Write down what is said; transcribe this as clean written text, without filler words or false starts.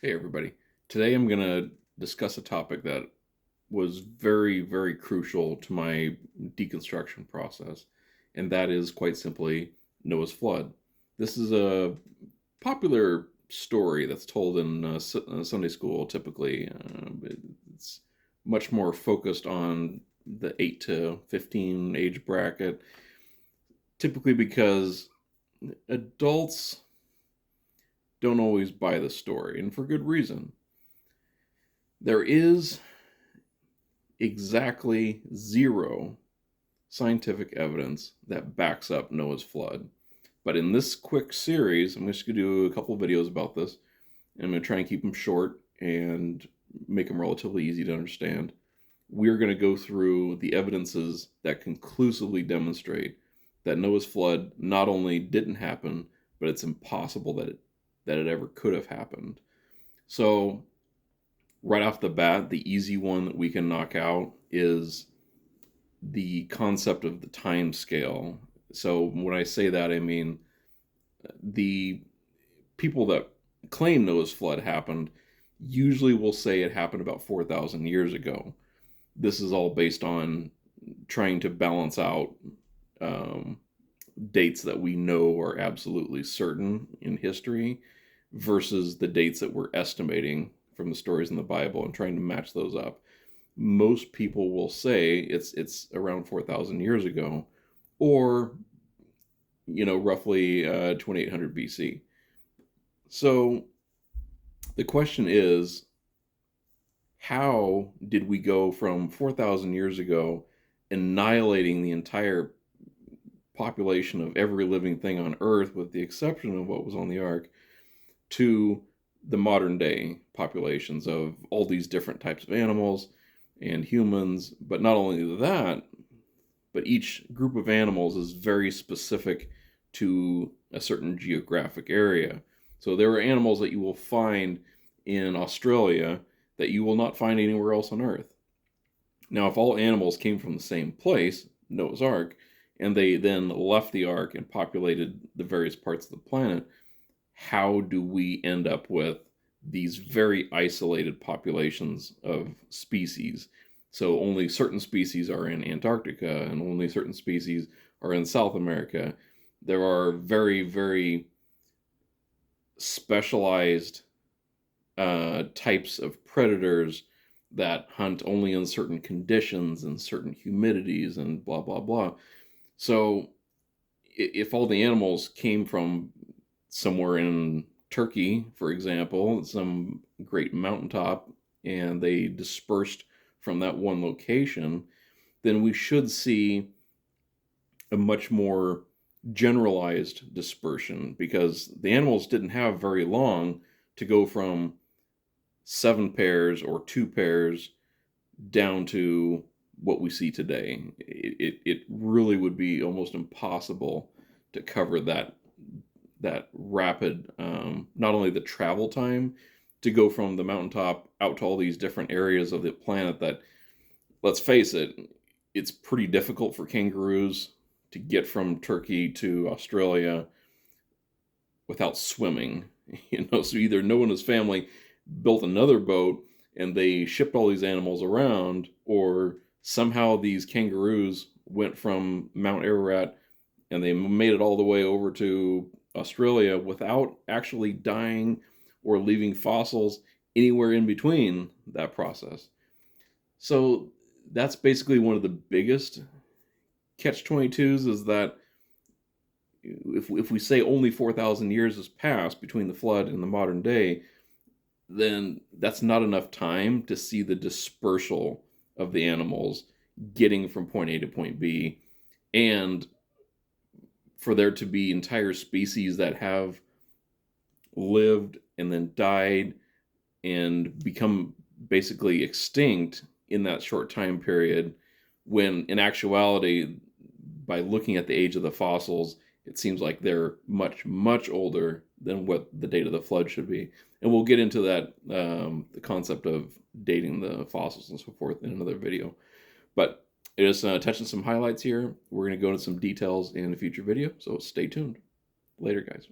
Hey everybody. Today I'm going to discuss a topic that was very, very crucial to my deconstruction process, and that is quite simply Noah's flood. This is a popular story that's told in Sunday school typically. It's much more focused on the 8 to 15 age bracket, typically because adults don't always buy the story, and for good reason. There is exactly zero scientific evidence that backs up Noah's flood. But in this quick series, I'm just going to do a couple of videos about this, and I'm going to try and keep them short and make them relatively easy to understand. We're going to go through the evidences that conclusively demonstrate that Noah's flood not only didn't happen, but it's impossible that it ever could have happened. So right off the bat, the easy one that we can knock out is the concept of the time scale. So when I say that, I mean the people that claim Noah's flood happened usually will say it happened about 4,000 years ago. This is all based on trying to balance out um, dates that we know are absolutely certain in history versus the dates that we're estimating from the stories in the Bible and trying to match those up. Most people will say it's around 4,000 years ago, or roughly 2,800 BC. So the question is, how did we go from 4,000 years ago, annihilating the entire population of every living thing on Earth, with the exception of what was on the ark, to the modern day populations of all these different types of animals and humans? But not only that, but each group of animals is very specific to a certain geographic area. So there are animals that you will find in Australia that you will not find anywhere else on Earth. Now, if all animals came from the same place, Noah's Ark, and they then left the Ark and populated the various parts of the planet, how do we end up with these very isolated populations of species? So only certain species are in Antarctica and only certain species are in South America. There are very, very specialized types of predators that hunt only in certain conditions and certain humidities and blah, blah, blah. So if all the animals came from somewhere in Turkey, for example, some great mountaintop, and they dispersed from that one location, then we should see a much more generalized dispersion, because the animals didn't have very long to go from 7 pairs or 2 pairs down to what we see today. It really would be almost impossible to cover that rapid, not only the travel time to go from the mountaintop out to all these different areas of the planet that, let's face it, it's pretty difficult for kangaroos to get from Turkey to Australia without swimming. So either Noah and his family built another boat and they shipped all these animals around, or somehow these kangaroos went from Mount Ararat and they made it all the way over to Australia without actually dying or leaving fossils anywhere in between that process. So that's basically one of the biggest catch 22s, is that if we say only 4,000 years has passed between the flood and the modern day, then that's not enough time to see the dispersal of the animals getting from point A to point B, and for there to be entire species that have lived and then died and become basically extinct in that short time period, when in actuality, by looking at the age of the fossils, it seems like they're much, much older than what the date of the flood should be. And we'll get into that, the concept of dating the fossils and so forth, in another video. But just touching some highlights here. We're going to go into some details in a future video, so stay tuned. Later, guys.